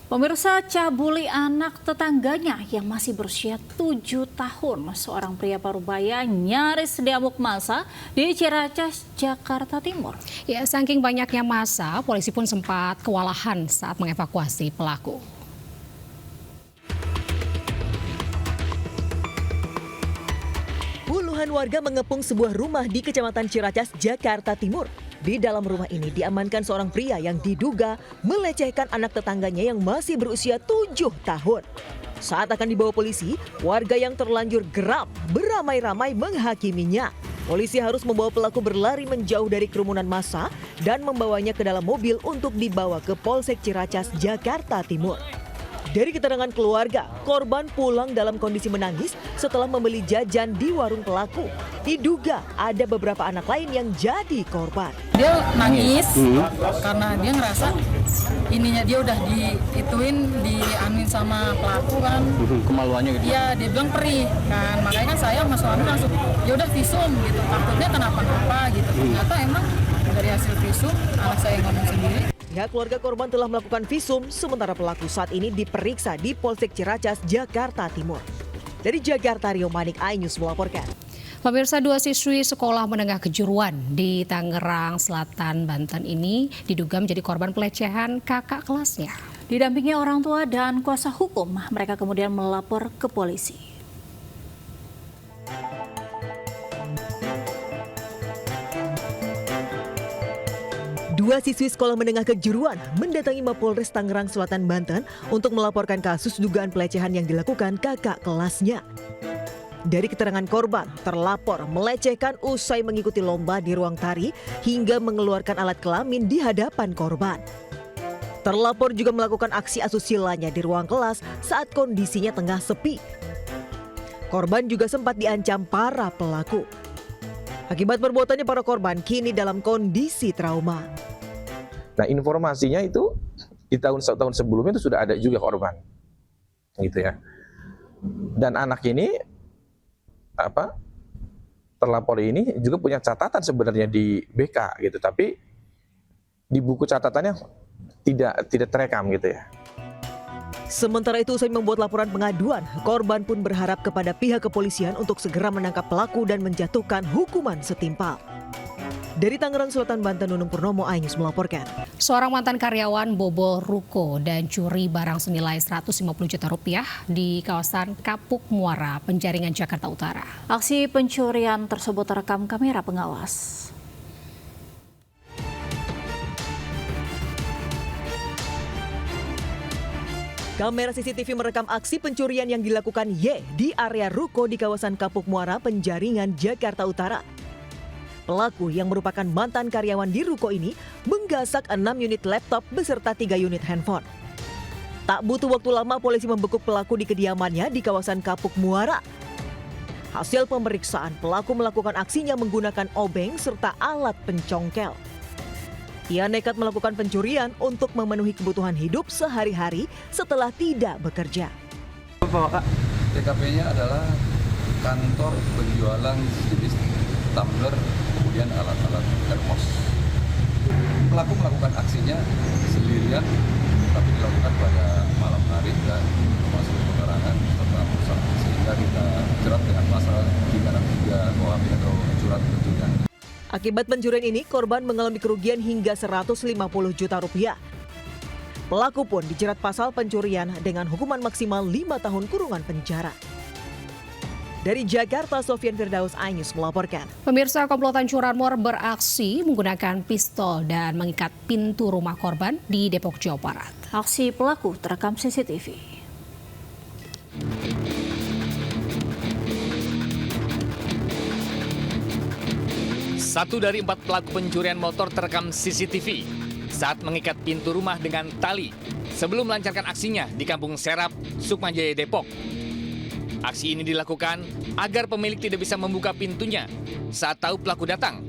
Pemirsa, cabuli anak tetangganya yang masih berusia 7 tahun. Seorang pria Parubaya nyaris diamuk massa di Ciracas, Jakarta Timur. Ya, saking banyaknya massa, polisi pun sempat kewalahan saat mengevakuasi pelaku. Puluhan warga mengepung sebuah rumah di Kecamatan Ciracas, Jakarta Timur. Di dalam rumah ini diamankan seorang pria yang diduga melecehkan anak tetangganya yang masih berusia 7 tahun. Saat akan dibawa polisi, warga yang terlanjur geram beramai-ramai menghakiminya. Polisi harus membawa pelaku berlari menjauh dari kerumunan massa dan membawanya ke dalam mobil untuk dibawa ke Polsek Ciracas, Jakarta Timur. Dari keterangan keluarga, korban pulang dalam kondisi menangis setelah membeli jajan di warung pelaku. Diduga ada beberapa anak lain yang jadi korban. Dia nangis karena dia ngerasa ininya dia udah dianuin sama pelaku kan. Kemaluannya gitu. Iya, dia bilang perih kan. Makanya kan saya sama suami langsung ya udah visum gitu. Takutnya kenapa-napa gitu. Ternyata emang dari hasil visum anak saya ngomong sendiri. Pihak keluarga korban telah melakukan visum, sementara pelaku saat ini diperiksa di Polsek Ciracas, Jakarta Timur. Dari Jakarta, Rio Manik, iNews melaporkan. Pemirsa, 2 siswi sekolah menengah kejuruan di Tangerang Selatan, Banten ini diduga menjadi korban pelecehan kakak kelasnya. Didampingi orang tua dan kuasa hukum, mereka kemudian melapor ke polisi. Dua siswi sekolah menengah kejuruan mendatangi Mapolres Tangerang Selatan, Banten untuk melaporkan kasus dugaan pelecehan yang dilakukan kakak kelasnya. Dari keterangan korban, terlapor melecehkan usai mengikuti lomba di ruang tari hingga mengeluarkan alat kelamin di hadapan korban. Terlapor juga melakukan aksi asusilanya di ruang kelas saat kondisinya tengah sepi. Korban juga sempat diancam para pelaku. Akibat perbuatannya, para korban kini dalam kondisi trauma. Nah, informasinya itu di tahun sebelumnya itu sudah ada juga korban, gitu ya. Dan anak ini terlapor ini juga punya catatan sebenarnya di BK gitu, tapi di buku catatannya tidak terekam gitu ya. Sementara itu, usai membuat laporan pengaduan, korban pun berharap kepada pihak kepolisian untuk segera menangkap pelaku dan menjatuhkan hukuman setimpal. Dari Tangerang Selatan, Banten, Nunung Purnomo, iNews melaporkan. Seorang mantan karyawan bobol ruko dan curi barang senilai 150 juta rupiah di kawasan Kapuk Muara, Penjaringan, Jakarta Utara. Aksi pencurian tersebut terekam kamera pengawas. Kamera CCTV merekam aksi pencurian yang dilakukan Y di area ruko di kawasan Kapuk Muara, Penjaringan, Jakarta Utara. Pelaku yang merupakan mantan karyawan di ruko ini menggasak 6 unit laptop beserta 3 unit handphone. Tak butuh waktu lama, polisi membekuk pelaku di kediamannya di kawasan Kapuk Muara. Hasil pemeriksaan, pelaku melakukan aksinya menggunakan obeng serta alat pencongkel. Ia nekat melakukan pencurian untuk memenuhi kebutuhan hidup sehari-hari setelah tidak bekerja. TKP-nya adalah kantor penjualan jenis tumbler, kemudian alat-alat termos. Pelaku melakukan aksinya sendirian, tapi dilakukan pada malam hari dan termasuk pengerangan serta merusak, sehingga kita jerat dengan pasal 363 KUHP atau surat pencurian. Akibat pencurian ini, korban mengalami kerugian hingga 150 juta rupiah. Pelaku pun dijerat pasal pencurian dengan hukuman maksimal 5 tahun kurungan penjara. Dari Jakarta, Sofian Firdaus, iNews melaporkan. Pemirsa, komplotan curanmor beraksi menggunakan pistol dan mengikat pintu rumah korban di Depok, Jawa Barat. Aksi pelaku terekam CCTV. Satu dari 4 pelaku pencurian motor terekam CCTV saat mengikat pintu rumah dengan tali sebelum melancarkan aksinya di Kampung Serap, Sukmajaya, Depok. Aksi ini dilakukan agar pemilik tidak bisa membuka pintunya saat tahu pelaku datang.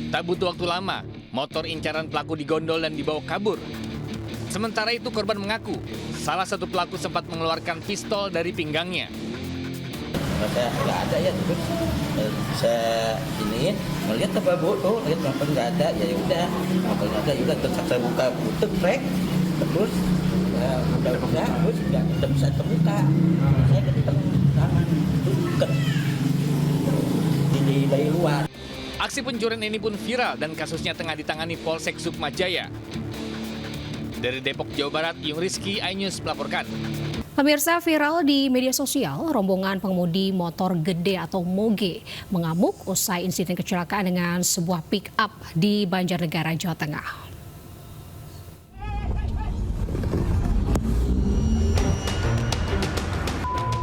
Tak butuh waktu lama, motor incaran pelaku digondol dan dibawa kabur. Sementara itu, korban mengaku salah satu pelaku sempat mengeluarkan pistol dari pinggangnya. Saya nggak ada ya, terus saya iniin melihat apa bu tuh, lihat motor nggak ada, ya udah motor nggak ada, ya udah terus saya buka tutup rek, terus udah terus nggak bisa terbuka. Saya ketemu tangan itu deket di dari luar. Aksi pencurian ini pun viral dan kasusnya tengah ditangani Polsek Sukma Jaya. Dari Depok, Jawa Barat, Yung Rizky, iNews melaporkan. Pemirsa, viral di media sosial, rombongan pengemudi motor gede atau moge mengamuk usai insiden kecelakaan dengan sebuah pick-up di Banjarnegara, Jawa Tengah.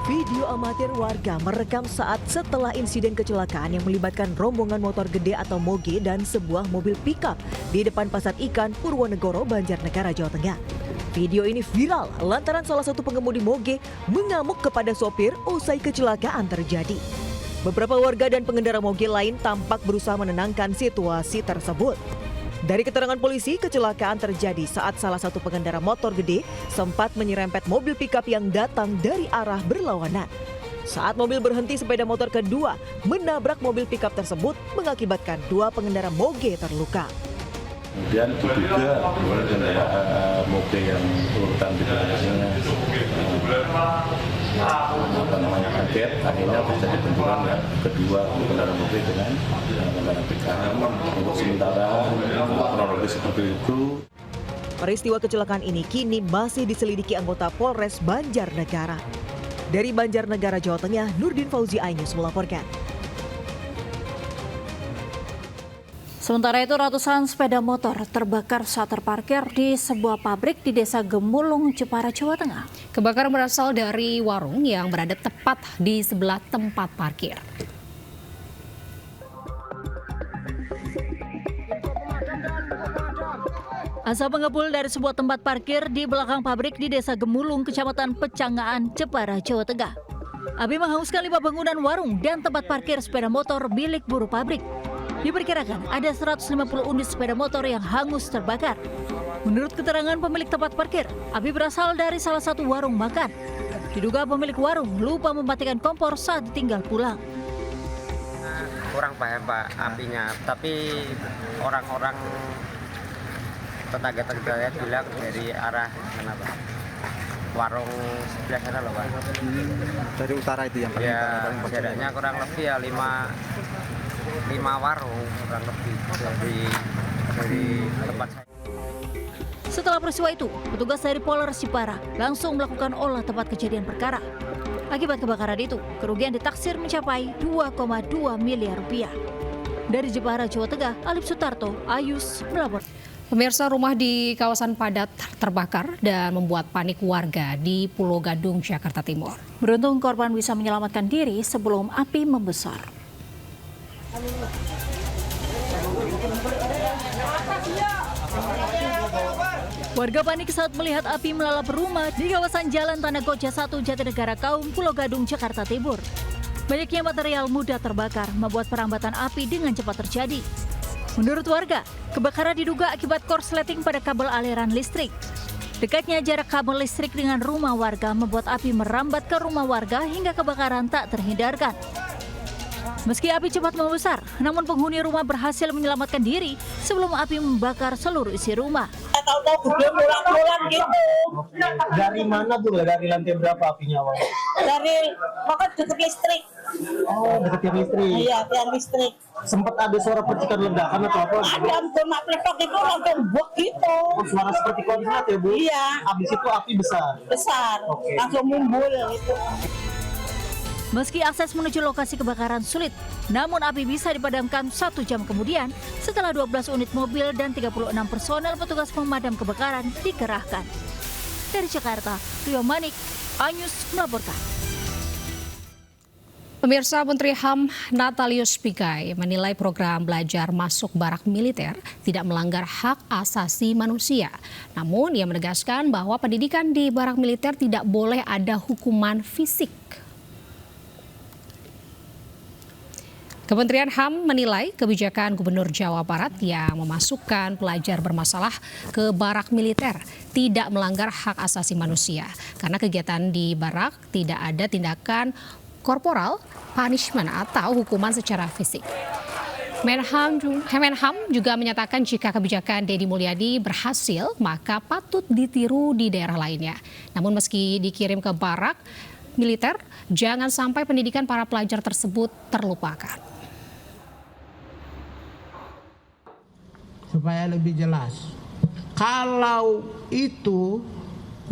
Video amatir warga merekam saat setelah insiden kecelakaan yang melibatkan rombongan motor gede atau moge dan sebuah mobil pickup di depan Pasar Ikan Purwonegoro, Banjarnegara, Jawa Tengah. Video ini viral lantaran salah satu pengemudi moge mengamuk kepada sopir usai kecelakaan terjadi. Beberapa warga dan pengendara moge lain tampak berusaha menenangkan situasi tersebut. Dari keterangan polisi, kecelakaan terjadi saat salah satu pengendara motor gede sempat menyerempet mobil pickup yang datang dari arah berlawanan. Saat mobil berhenti, sepeda motor kedua menabrak mobil pickup tersebut mengakibatkan dua pengendara moge terluka. Kemudian diduga pengendara moge yang urutan di belakangnya kaget, akhirnya terjadi benturan kedua pengendara moge dengan pengendara pickup. Untuk sementara kronologis seperti itu. Peristiwa kecelakaan ini kini masih diselidiki anggota Polres Banjarnegara. Dari Banjarnegara, Jawa Tengah, Nurdin Fauzi, iNews melaporkan. Sementara itu ratusan sepeda motor terbakar saat terparkir di sebuah pabrik di Desa Gemulung, Jepara, Jawa Tengah. Kebakaran berasal dari warung yang berada tepat di sebelah tempat parkir. Asap mengepul dari sebuah tempat parkir di belakang pabrik di Desa Gemulung, Kecamatan Pecangaan, Jepara, Jawa Tengah. Api menghanguskan 5 bangunan warung dan tempat parkir sepeda motor milik buruh pabrik. Diperkirakan ada 150 unit sepeda motor yang hangus terbakar. Menurut keterangan pemilik tempat parkir, api berasal dari salah satu warung makan. Diduga pemilik warung lupa mematikan kompor saat ditinggal pulang. Kurang paham Pak apinya, tapi orang-orang tetangga-tetangga bilang dari arah mana Pak? Warung sebelah sana loh Pak. Dari utara itu yang paling ya, jaraknya kurang lebih ya 5 warung kurang lebih dari tempat saya. Setelah peristiwa itu, petugas dari Polres Jepara langsung melakukan olah tempat kejadian perkara. Akibat kebakaran itu, kerugian ditaksir mencapai 2,2 miliar rupiah. Dari Jepara, Jawa Tengah, Alif Sutarto, iNews melaporkan. Pemirsa, rumah di kawasan padat terbakar dan membuat panik warga di Pulau Gadung, Jakarta Timur. Beruntung korban bisa menyelamatkan diri sebelum api membesar. Warga panik saat melihat api melalap rumah di kawasan Jalan Tanah Koja 1 Jatinegara Kaum, Pulau Gadung, Jakarta Timur. Banyaknya material mudah terbakar membuat perambatan api dengan cepat terjadi. Menurut warga, kebakaran diduga akibat korsleting pada kabel aliran listrik. Dekatnya jarak kabel listrik dengan rumah warga membuat api merambat ke rumah warga hingga kebakaran tak terhindarkan. Meski api cepat membesar, namun penghuni rumah berhasil menyelamatkan diri sebelum api membakar seluruh isi rumah. Tahu-tahu pulang gitu. Dari mana Bu? Dari lantai berapa apinya awal? Dari pokok dekat listrik. Oh, dekat tiang listrik. Iya, tiang listrik. Sempat ada suara percikan ledakan atau apa? Ada ampun, mak peletok itu langsung buak gitu. Oh, suara seperti koordinat ya Bu? Iya. Habis itu api besar? Besar, Oke. langsung mumbul gitu. Meski akses menuju lokasi kebakaran sulit, namun api bisa dipadamkan 1 jam kemudian setelah 12 unit mobil dan 36 personel petugas pemadam kebakaran dikerahkan. Dari Jakarta, Rio Manik, iNews melaporkan. Pemirsa, Menteri HAM Natalius Pigai menilai program belajar masuk barak militer tidak melanggar hak asasi manusia. Namun ia menegaskan bahwa pendidikan di barak militer tidak boleh ada hukuman fisik. Kementerian HAM menilai kebijakan Gubernur Jawa Barat yang memasukkan pelajar bermasalah ke barak militer tidak melanggar hak asasi manusia karena kegiatan di barak tidak ada tindakan korporal, punishment atau hukuman secara fisik. Menham juga menyatakan jika kebijakan Deddy Mulyadi berhasil, maka patut ditiru di daerah lainnya. Namun meski dikirim ke barak militer, jangan sampai pendidikan para pelajar tersebut terlupakan. Supaya lebih jelas, kalau itu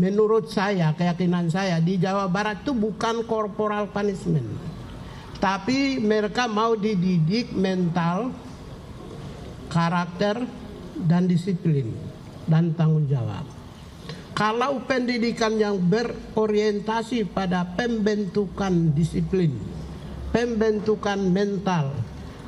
menurut saya, keyakinan saya di Jawa Barat itu bukan corporal punishment. Tapi mereka mau dididik mental, karakter, dan disiplin, dan tanggung jawab. Kalau pendidikan yang berorientasi pada pembentukan disiplin, pembentukan mental,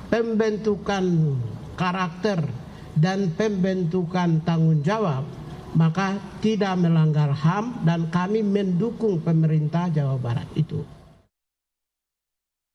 pembentukan karakter, dan pembentukan tanggung jawab, maka tidak melanggar HAM dan kami mendukung pemerintah Jawa Barat itu.